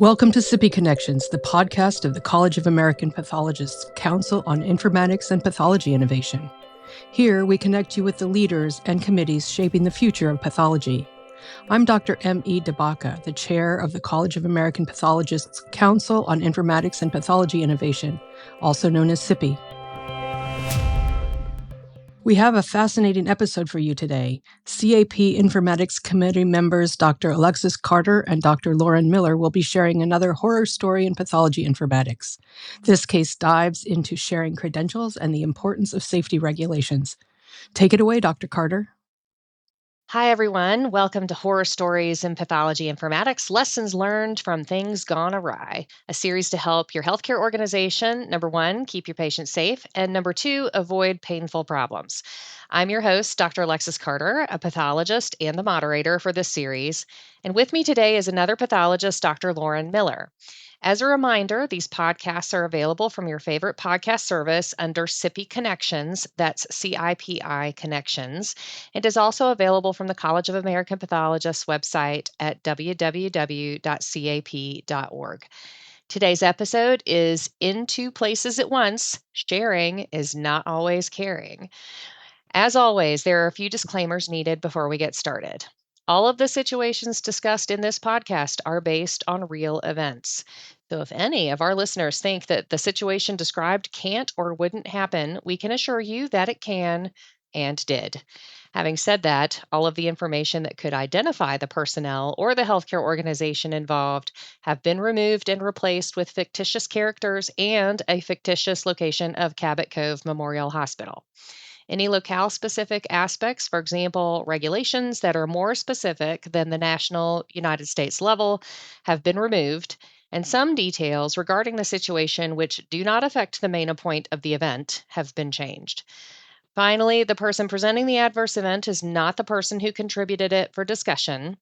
Welcome to CIPI Connections, the podcast of the College of American Pathologists Council on Informatics and Pathology Innovation. Here, we connect you with the leaders and committees shaping the future of pathology. I'm Dr. M.E. DeBaca, the chair of the College of American Pathologists Council on Informatics and Pathology Innovation, also known as CIPI. We have a fascinating episode for you today. CAP Informatics Committee members Dr. Alexis Carter and Dr. Lauren Miller will be sharing another horror story in pathology informatics. This case dives into sharing credentials and the importance of safety regulations. Take it away, Dr. Carter. Hi, everyone. Welcome to Horror Stories in Pathology Informatics, Lessons Learned from Things Gone Awry, a series to help your healthcare organization, number one, keep your patients safe, and number two, avoid painful problems. I'm your host, Dr. Alexis Carter, a pathologist and the moderator for this series. And with me today is another pathologist, Dr. Lauren Miller. As a reminder, these podcasts are available from your favorite podcast service under CIPI Connections, that's CIPI Connections. It is also available from the College of American Pathologists website at www.cap.org. Today's episode is In Two Places at Once. Sharing is not always caring. As always, there are a few disclaimers needed before we get started. All of the situations discussed in this podcast are based on real events. So if any of our listeners think that the situation described can't or wouldn't happen, we can assure you that it can and did. Having said that, all of the information that could identify the personnel or the healthcare organization involved have been removed and replaced with fictitious characters and a fictitious location of Cabot Cove Memorial Hospital. Any locale-specific aspects, for example, regulations that are more specific than the national United States level, have been removed, and some details regarding the situation which do not affect the main point of the event have been changed. Finally, the person presenting the adverse event is not the person who contributed it for discussion,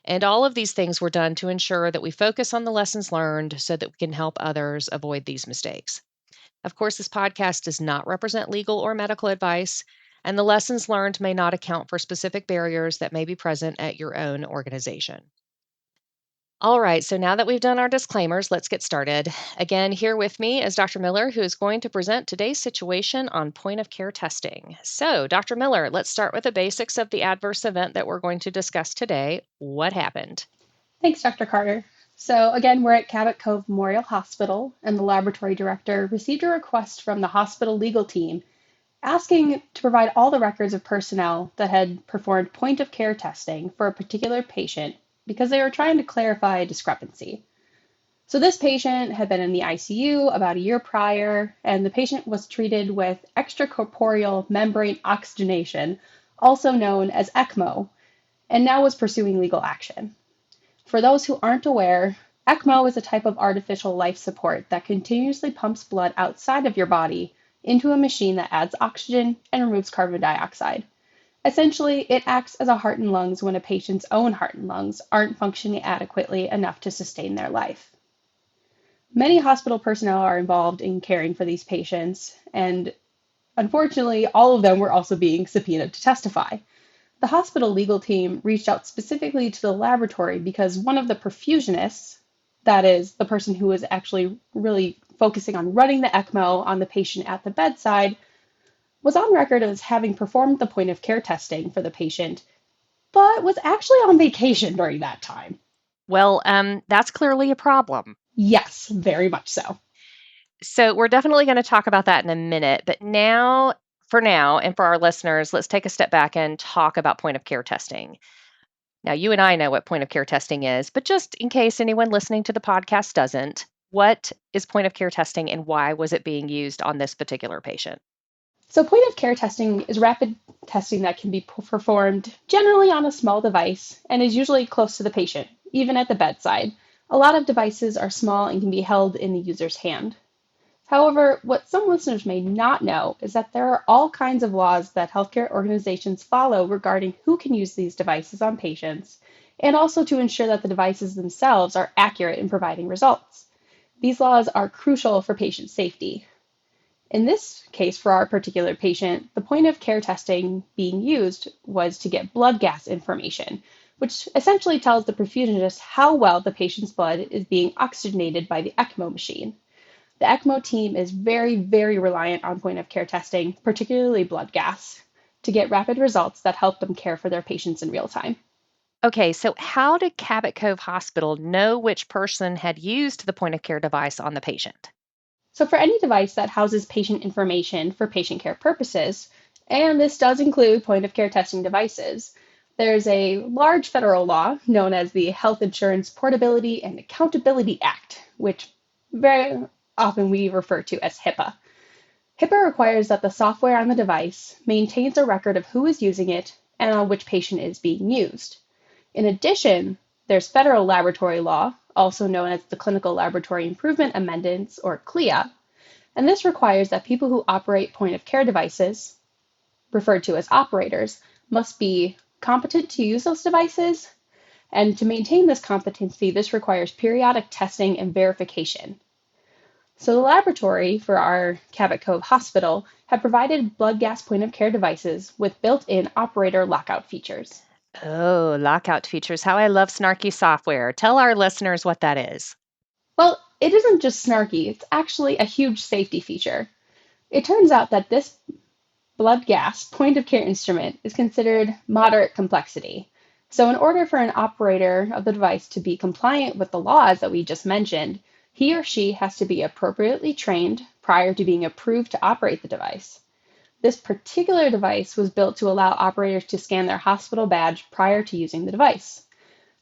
and all of these things were done to ensure that we focus on the lessons learned so that we can help others avoid these mistakes. Of course, this podcast does not represent legal or medical advice, and the lessons learned may not account for specific barriers that may be present at your own organization. All right, so now that we've done our disclaimers, let's get started. Again, here with me is Dr. Miller, who is going to present today's situation on point-of-care testing. So, Dr. Miller, let's start with the basics of the adverse event that we're going to discuss today. What happened? Thanks, Dr. Carter. So again, we're at Cabot Cove Memorial Hospital, and the laboratory director received a request from the hospital legal team asking to provide all the records of personnel that had performed point-of-care testing for a particular patient because they were trying to clarify a discrepancy. So this patient had been in the ICU about a year prior, and the patient was treated with extracorporeal membrane oxygenation, also known as ECMO, and now was pursuing legal action. For those who aren't aware, ECMO is a type of artificial life support that continuously pumps blood outside of your body into a machine that adds oxygen and removes carbon dioxide. Essentially, it acts as a heart and lungs when a patient's own heart and lungs aren't functioning adequately enough to sustain their life. Many hospital personnel are involved in caring for these patients, and unfortunately, all of them were also being subpoenaed to testify. The hospital legal team reached out specifically to the laboratory because one of the perfusionists, that is, the person who was actually really focusing on running the ECMO on the patient at the bedside, was on record as having performed the point-of-care testing for the patient, but was actually on vacation during that time. Well, that's clearly a problem. Yes, very much so. So we're definitely going to talk about that in a minute, but for now, and for our listeners, let's take a step back and talk about point-of-care testing. Now, you and I know what point-of-care testing is, but just in case anyone listening to the podcast doesn't, what is point-of-care testing and why was it being used on this particular patient? So point-of-care testing is rapid testing that can be performed generally on a small device and is usually close to the patient, even at the bedside. A lot of devices are small and can be held in the user's hand. However, what some listeners may not know is that there are all kinds of laws that healthcare organizations follow regarding who can use these devices on patients, and also to ensure that the devices themselves are accurate in providing results. These laws are crucial for patient safety. In this case, for our particular patient, the point of care testing being used was to get blood gas information, which essentially tells the perfusionist how well the patient's blood is being oxygenated by the ECMO machine. The ECMO team is very, very reliant on point-of-care testing, particularly blood gas, to get rapid results that help them care for their patients in real time. Okay, so how did Cabot Cove Hospital know which person had used the point of care device on the patient? So for any device that houses patient information for patient care purposes, and this does include point-of-care testing devices, there's a large federal law known as the Health Insurance Portability and Accountability Act, which very often we refer to as HIPAA. HIPAA requires that the software on the device maintains a record of who is using it and on which patient is being used. In addition, there's federal laboratory law, also known as the Clinical Laboratory Improvement Amendments, or CLIA, and this requires that people who operate point-of-care devices, referred to as operators, must be competent to use those devices, and to maintain this competency, this requires periodic testing and verification. So the laboratory for our Cabot Cove Hospital had provided blood gas point-of-care devices with built-in operator lockout features. Oh, lockout features. How I love snarky software. Tell our listeners what that is. Well, it isn't just snarky, it's actually a huge safety feature. It turns out that this blood gas point-of-care instrument is considered moderate complexity. So in order for an operator of the device to be compliant with the laws that we just mentioned, he or she has to be appropriately trained prior to being approved to operate the device. This particular device was built to allow operators to scan their hospital badge prior to using the device.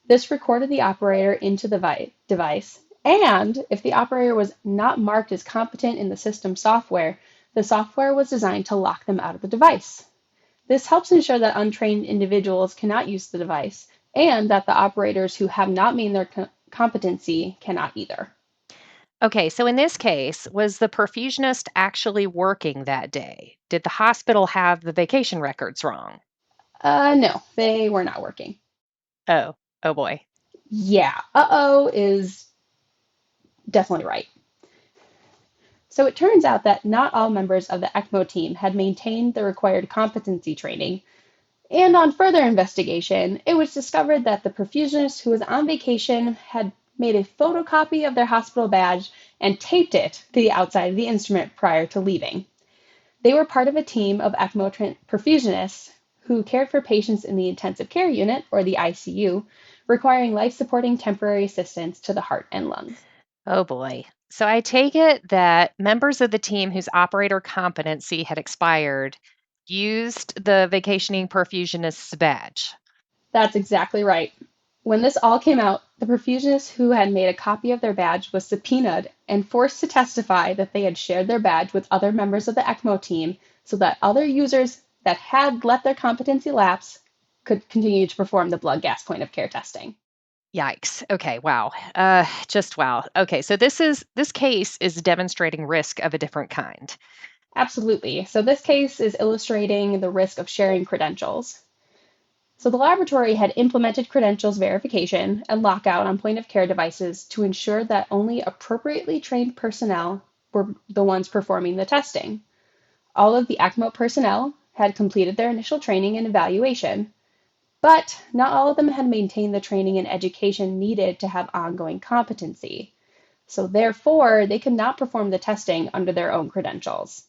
This recorded the operator into the device, and if the operator was not marked as competent in the system software, the software was designed to lock them out of the device. This helps ensure that untrained individuals cannot use the device, and that the operators who have not made their competency cannot either. Okay, so in this case, was the perfusionist actually working that day? Did the hospital have the vacation records wrong? No, they were not working. Oh boy. Yeah, is definitely right. So it turns out that not all members of the ECMO team had maintained the required competency training, and on further investigation, it was discovered that the perfusionist who was on vacation had made a photocopy of their hospital badge and taped it to the outside of the instrument prior to leaving. They were part of a team of ECMO perfusionists who cared for patients in the intensive care unit, or the ICU, requiring life-supporting temporary assistance to the heart and lungs. Oh boy. So I take it that members of the team whose operator competency had expired used the vacationing perfusionist's badge. That's exactly right. When this all came out, the perfusionist who had made a copy of their badge was subpoenaed and forced to testify that they had shared their badge with other members of the ECMO team so that other users that had let their competency lapse could continue to perform the blood gas point of care testing. Yikes. Okay, wow. Just wow. Okay, so this case is demonstrating risk of a different kind. Absolutely. So this case is illustrating the risk of sharing credentials. So the laboratory had implemented credentials verification and lockout on point-of-care devices to ensure that only appropriately trained personnel were the ones performing the testing. All of the ECMO personnel had completed their initial training and evaluation, but not all of them had maintained the training and education needed to have ongoing competency. So therefore, they could not perform the testing under their own credentials.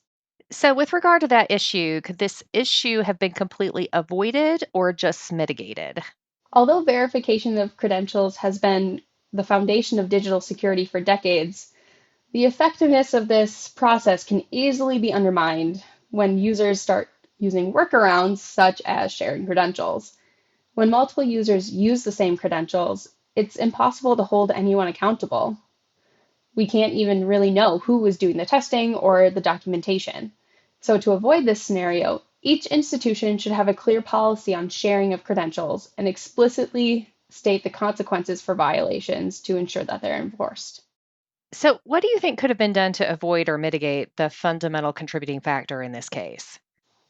So with regard to that issue, could this issue have been completely avoided or just mitigated? Although verification of credentials has been the foundation of digital security for decades, the effectiveness of this process can easily be undermined when users start using workarounds such as sharing credentials. When multiple users use the same credentials, it's impossible to hold anyone accountable. We can't even really know who was doing the testing or the documentation. So to avoid this scenario, each institution should have a clear policy on sharing of credentials and explicitly state the consequences for violations to ensure that they're enforced. So what do you think could have been done to avoid or mitigate the fundamental contributing factor in this case?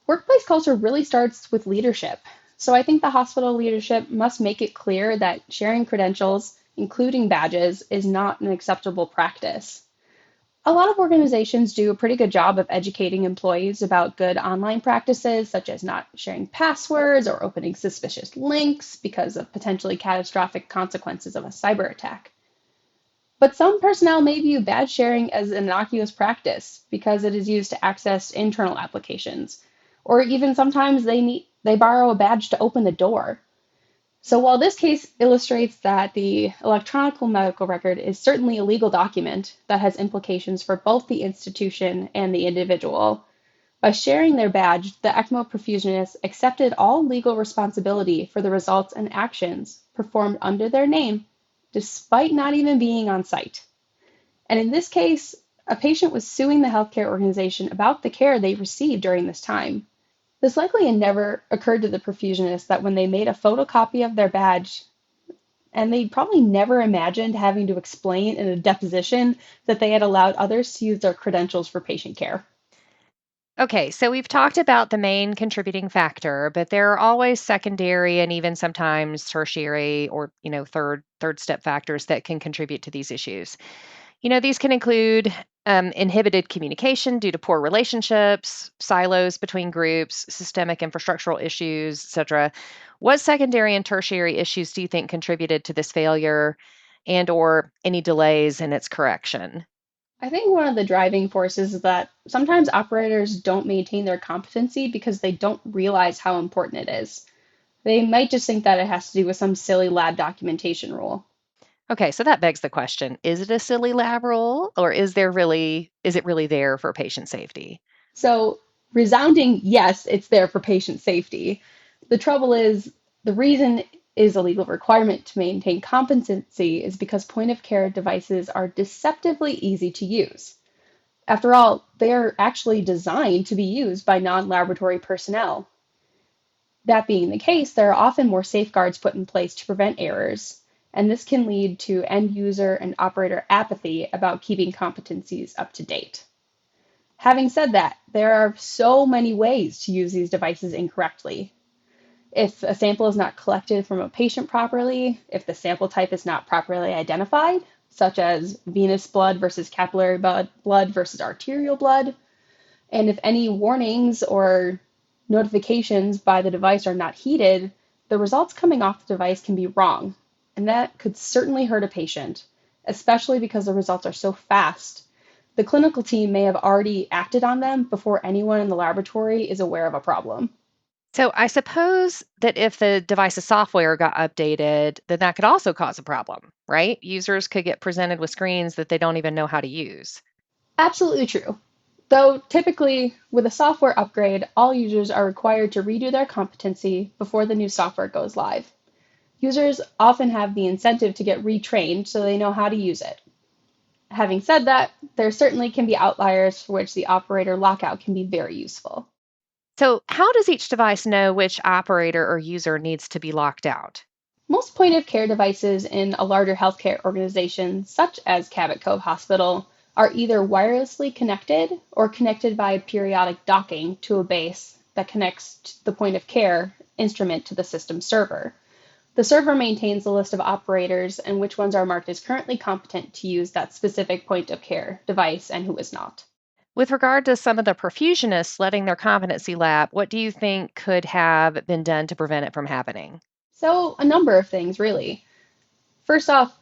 Workplace culture really starts with leadership. So I think the hospital leadership must make it clear that sharing credentials, including badges, is not an acceptable practice. A lot of organizations do a pretty good job of educating employees about good online practices, such as not sharing passwords or opening suspicious links because of potentially catastrophic consequences of a cyber attack. But some personnel may view badge sharing as an innocuous practice because it is used to access internal applications, or even sometimes they borrow a badge to open the door. So while this case illustrates that the electronic medical record is certainly a legal document that has implications for both the institution and the individual, by sharing their badge, the ECMO perfusionists accepted all legal responsibility for the results and actions performed under their name, despite not even being on site. And in this case, a patient was suing the healthcare organization about the care they received during this time. This likely never occurred to the perfusionists that when they made a photocopy of their badge, and they probably never imagined having to explain in a deposition that they had allowed others to use their credentials for patient care. Okay, so we've talked about the main contributing factor, but there are always secondary and even sometimes tertiary or, third step factors that can contribute to these issues. These can include inhibited communication due to poor relationships, silos between groups, systemic infrastructural issues, etc. What secondary and tertiary issues do you think contributed to this failure and or any delays in its correction? I think one of the driving forces is that sometimes operators don't maintain their competency because they don't realize how important it is. They might just think that it has to do with some silly lab documentation rule. Okay, so that begs the question, is it a silly lab rule or is it really there for patient safety? So, resounding yes, it's there for patient safety. The trouble is, the reason is a legal requirement to maintain competency is because point of care devices are deceptively easy to use. After all, they are actually designed to be used by non-laboratory personnel. That being the case, there are often more safeguards put in place to prevent errors, and this can lead to end user and operator apathy about keeping competencies up to date. Having said that, there are so many ways to use these devices incorrectly. If a sample is not collected from a patient properly, if the sample type is not properly identified, such as venous blood versus capillary blood versus arterial blood, and if any warnings or notifications by the device are not heeded, the results coming off the device can be wrong, and that could certainly hurt a patient, especially because the results are so fast. The clinical team may have already acted on them before anyone in the laboratory is aware of a problem. So I suppose that if the device's software got updated, then that could also cause a problem, right? Users could get presented with screens that they don't even know how to use. Absolutely true. Though typically, with a software upgrade, all users are required to redo their competency before the new software goes live. Users often have the incentive to get retrained so they know how to use it. Having said that, there certainly can be outliers for which the operator lockout can be very useful. So, how does each device know which operator or user needs to be locked out? Most point of care devices in a larger healthcare organization, such as Cabot Cove Hospital, are either wirelessly connected or connected by periodic docking to a base that connects the point of care instrument to the system server. The server maintains a list of operators and which ones are marked as currently competent to use that specific point of care device and who is not. With regard to some of the perfusionists letting their competency lapse, what do you think could have been done to prevent it from happening? So, a number of things, really. First off,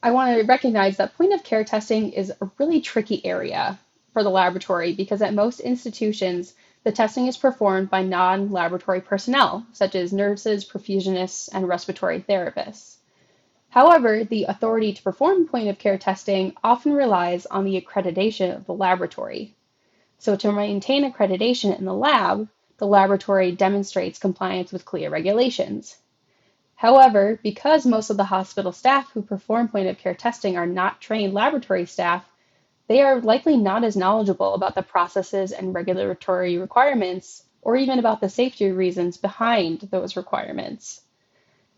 I want to recognize that point of care testing is a really tricky area for the laboratory because at most institutions, the testing is performed by non-laboratory personnel, such as nurses, perfusionists, and respiratory therapists. However, the authority to perform point of care testing often relies on the accreditation of the laboratory. So to maintain accreditation in the lab, the laboratory demonstrates compliance with CLIA regulations. However, because most of the hospital staff who perform point of care testing are not trained laboratory staff, they are likely not as knowledgeable about the processes and regulatory requirements, or even about the safety reasons behind those requirements.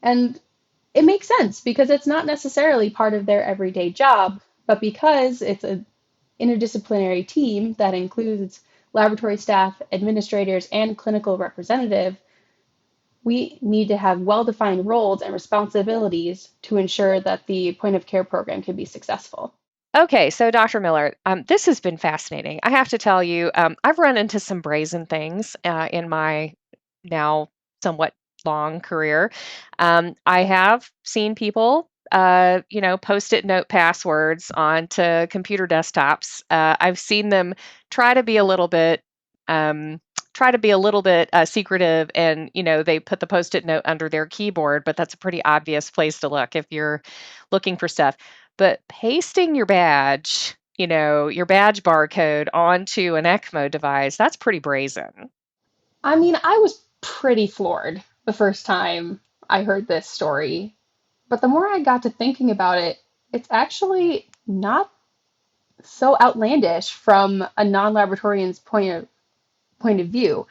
And it makes sense because it's not necessarily part of their everyday job, but because it's an interdisciplinary team that includes laboratory staff, administrators, and clinical representative, we need to have well-defined roles and responsibilities to ensure that the point of care program can be successful. Okay, so Dr. Miller, this has been fascinating. I have to tell you, I've run into some brazen things in my now somewhat long career. I have seen people, post-it note passwords onto computer desktops. I've seen them try to be a little bit, secretive, and they put the post-it note under their keyboard, but that's a pretty obvious place to look if you're looking for stuff. But pasting your badge barcode onto an ECMO device, that's pretty brazen. I mean, I was pretty floored the first time I heard this story, but the more I got to thinking about it, it's actually not so outlandish from a non-laboratorian's point of view.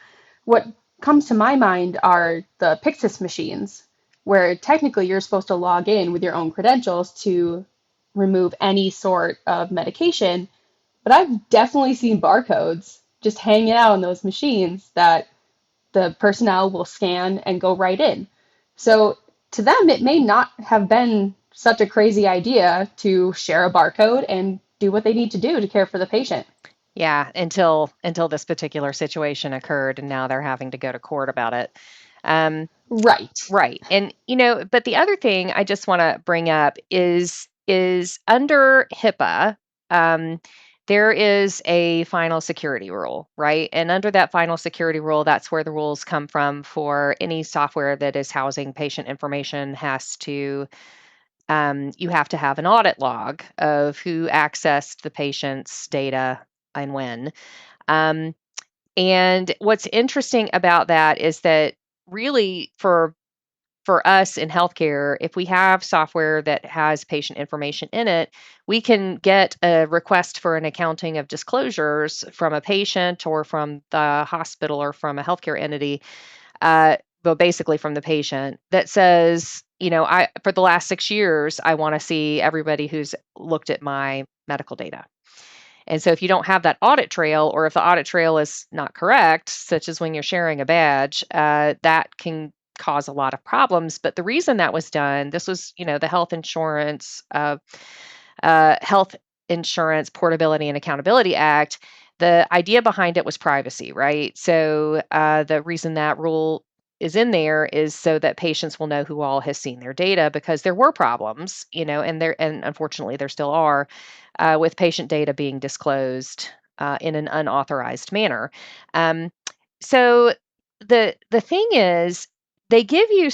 What comes to my mind are the Pyxis machines, where technically you're supposed to log in with your own credentials to remove any sort of medication, but I've definitely seen barcodes just hanging out on those machines that the personnel will scan and go right in. So to them, it may not have been such a crazy idea to share a barcode and do what they need to do to care for the patient. Yeah, until this particular situation occurred, and now they're having to go to court about it. Um, Right. right, and but the other thing I just want to bring up is under HIPAA. There is a final security rule, right? And under that final security rule, that's where the rules come from for any software that is housing patient information you have to have an audit log of who accessed the patient's data and when. Um, and what's interesting about that is that really for us in healthcare, if we have software that has patient information in it, we can get a request for an accounting of disclosures from a patient or from the hospital or from a healthcare entity, well, basically from the patient that says, I for the last 6 years, I want to see everybody who's looked at my medical data. And so if you don't have that audit trail, or if the audit trail is not correct, such as when you're sharing a badge, that can cause a lot of problems. But the reason that was done, this was, the Health Insurance Portability and Accountability Act. The idea behind it was privacy, right? So the reason that rule is in there is so that patients will know who all has seen their data, because there were problems, and unfortunately there still are, with patient data being disclosed in an unauthorized manner. So the thing is, they give you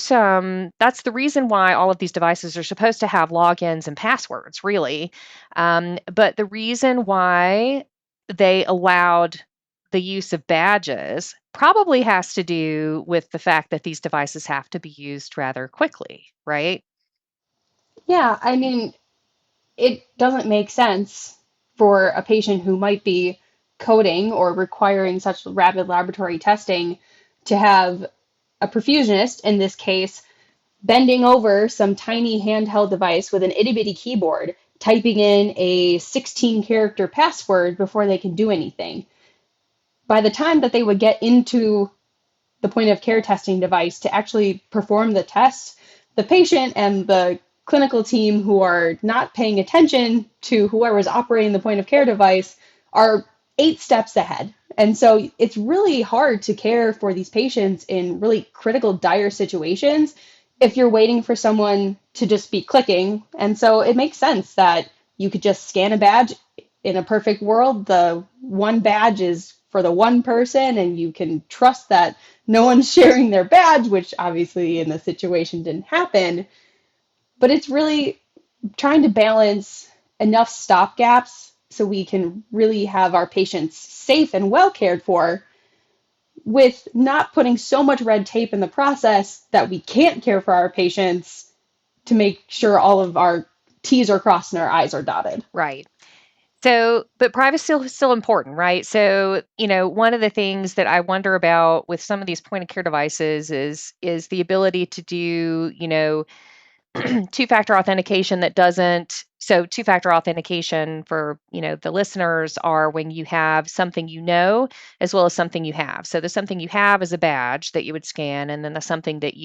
that's the reason why all of these devices are supposed to have logins and passwords, really. But the reason why they allowed the use of badges probably has to do with the fact that these devices have to be used rather quickly, right? Yeah, I mean, it doesn't make sense for a patient who might be coding or requiring such rapid laboratory testing to have a perfusionist, in this case, bending over some tiny handheld device with an itty bitty keyboard, typing in a 16-character password before they can do anything. By the time that they would get into the point of care testing device to actually perform the test, the patient and the clinical team who are not paying attention to whoever's operating the point of care device are 8 steps ahead. And so it's really hard to care for these patients in really critical, dire situations if you're waiting for someone to just be clicking. And so it makes sense that you could just scan a badge. In a perfect world, the one badge is for the one person, and you can trust that no one's sharing their badge, which obviously in the situation didn't happen. But it's really trying to balance enough stopgaps so we can really have our patients safe and well cared for, with not putting so much red tape in the process that we can't care for our patients, to make sure all of our T's are crossed and our I's are dotted. Right. So, but privacy is still important, right? So, one of the things that I wonder about with some of these point of care devices is the ability to do, two-factor authentication that doesn't. So, two-factor authentication for, the listeners are when you have something as well as something you have. So, the something you have is a badge that you would scan, and then the something that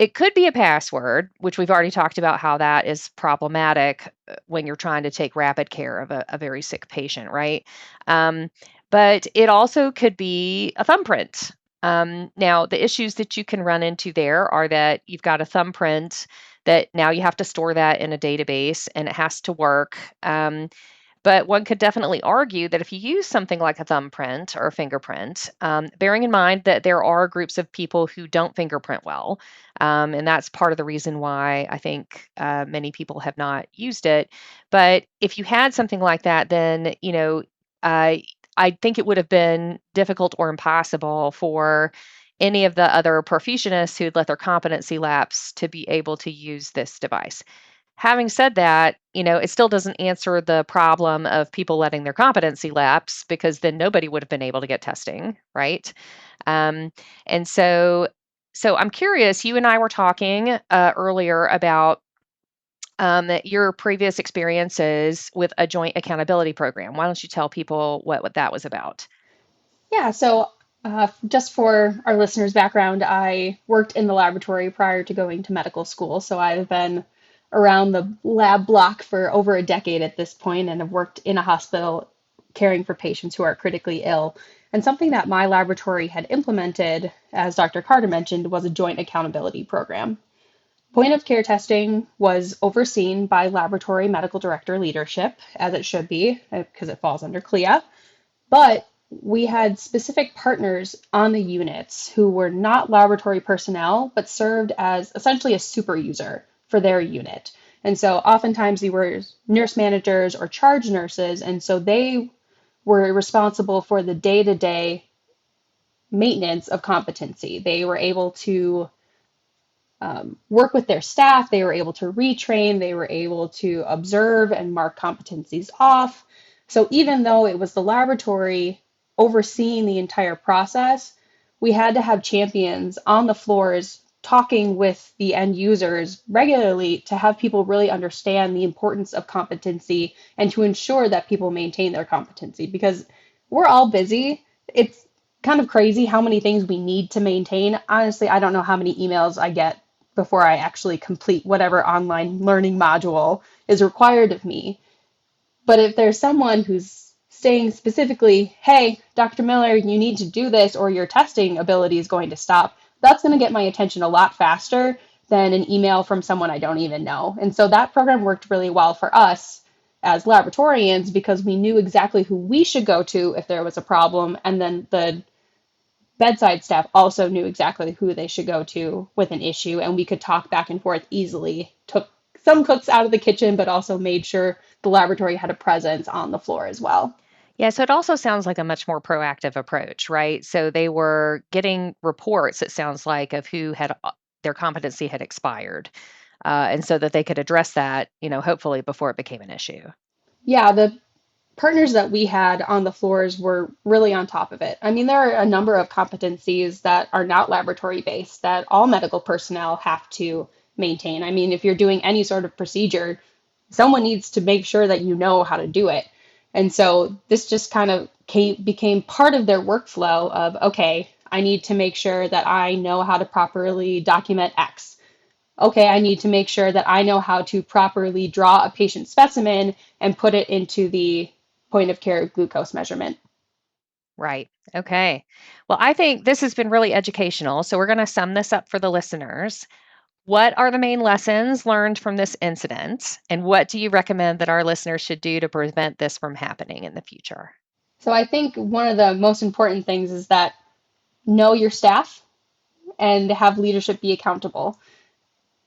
it could be a password, which we've already talked about how that is problematic. when you're trying to take rapid care of a very sick patient, right? But it also could be a thumbprint. Now, the issues that you can run into there are that you've got a thumbprint that now you have to store that in a database and it has to work. But one could definitely argue that if you use something like a thumbprint or a fingerprint, bearing in mind that there are groups of people who don't fingerprint well, and that's part of the reason why I think many people have not used it. But if you had something like that, then, I think it would have been difficult or impossible for any of the other perfusionists who'd let their competency lapse to be able to use this device. Having said that, it still doesn't answer the problem of people letting their competency lapse because then nobody would have been able to get testing, right? Um, and so I'm curious. You and I were talking earlier about your previous experiences with a joint accountability program. Why don't you tell people what that was about? Yeah, so just for our listeners' background, I worked in the laboratory prior to going to medical school. So I've been around the lab block for over a decade at this point and have worked in a hospital caring for patients who are critically ill. And something that my laboratory had implemented, as Dr. Carter mentioned, was a joint accountability program. Point of care testing was overseen by laboratory medical director leadership, as it should be, because it falls under CLIA. But we had specific partners on the units who were not laboratory personnel, but served as essentially a super user for their unit. And so oftentimes they were nurse managers or charge nurses, and so they were responsible for the day-to-day maintenance of competency. They were able to work with their staff, they were able to retrain, they were able to observe and mark competencies off. So even though it was the laboratory overseeing the entire process, we had to have champions on the floors talking with the end users regularly to have people really understand the importance of competency and to ensure that people maintain their competency, because we're all busy. It's kind of crazy how many things we need to maintain. Honestly, I don't know how many emails I get before I actually complete whatever online learning module is required of me. But if there's someone who's saying specifically, hey, Dr. Miller, you need to do this or your testing ability is going to stop, that's going to get my attention a lot faster than an email from someone I don't even know. And so that program worked really well for us as laboratorians because we knew exactly who we should go to if there was a problem, and then the bedside staff also knew exactly who they should go to with an issue, and we could talk back and forth easily. Took some cooks out of the kitchen, but also made sure the laboratory had a presence on the floor as well. Yeah, so it also sounds like a much more proactive approach, right? So they were getting reports, it sounds like, of who had their competency had expired, and so that they could address that, hopefully before it became an issue. Yeah, the partners that we had on the floors were really on top of it. I mean, there are a number of competencies that are not laboratory based that all medical personnel have to maintain. I mean, if you're doing any sort of procedure, someone needs to make sure that you know how to do it. And so this just kind of became part of their workflow of, okay, I need to make sure that I know how to properly document X. Okay, I need to make sure that I know how to properly draw a patient specimen and put it into the point of care glucose measurement. Right. Okay. Well, I think this has been really educational. So we're going to sum this up for the listeners. What are the main lessons learned from this incident? And what do you recommend that our listeners should do to prevent this from happening in the future? So I think one of the most important things is that know your staff and have leadership be accountable.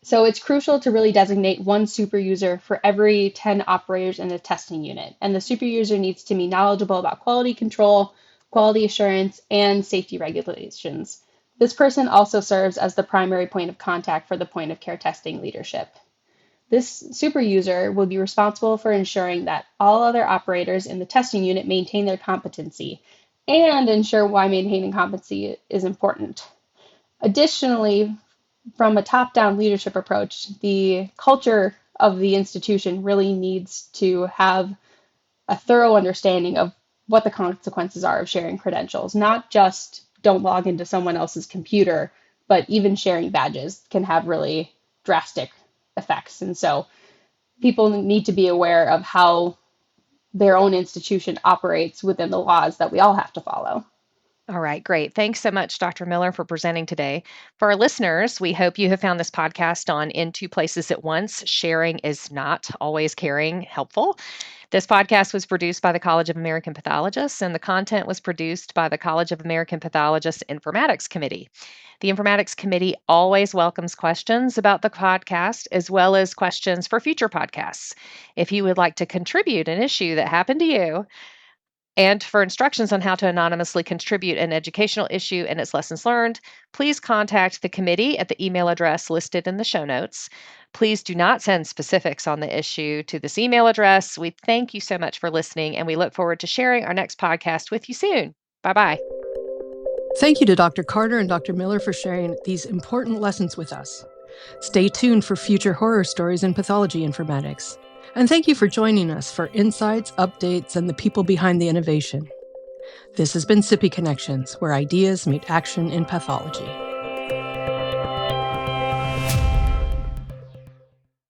So it's crucial to really designate one super user for every 10 operators in the testing unit. And the super user needs to be knowledgeable about quality control, quality assurance, and safety regulations. This person also serves as the primary point of contact for the point of care testing leadership. This super user will be responsible for ensuring that all other operators in the testing unit maintain their competency and ensure why maintaining competency is important. Additionally, from a top-down leadership approach, the culture of the institution really needs to have a thorough understanding of what the consequences are of sharing credentials, not just don't log into someone else's computer, but even sharing badges can have really drastic effects. And so people need to be aware of how their own institution operates within the laws that we all have to follow. All right, great. Thanks so much, Dr. Miller, for presenting today. For our listeners, we hope you have found this podcast on In Two Places at Once, Sharing is Not Always Caring, helpful. This podcast was produced by the College of American Pathologists, and the content was produced by the College of American Pathologists Informatics Committee. The Informatics Committee always welcomes questions about the podcast, as well as questions for future podcasts. If you would like to contribute an issue that happened to you, and for instructions on how to anonymously contribute an educational issue and its lessons learned, please contact the committee at the email address listed in the show notes. Please do not send specifics on the issue to this email address. We thank you so much for listening, and we look forward to sharing our next podcast with you soon. Bye-bye. Thank you to Dr. Carter and Dr. Miller for sharing these important lessons with us. Stay tuned for future horror stories in pathology informatics. And thank you for joining us for insights, updates, and the people behind the innovation. This has been CIPI Connections, where ideas meet action in pathology.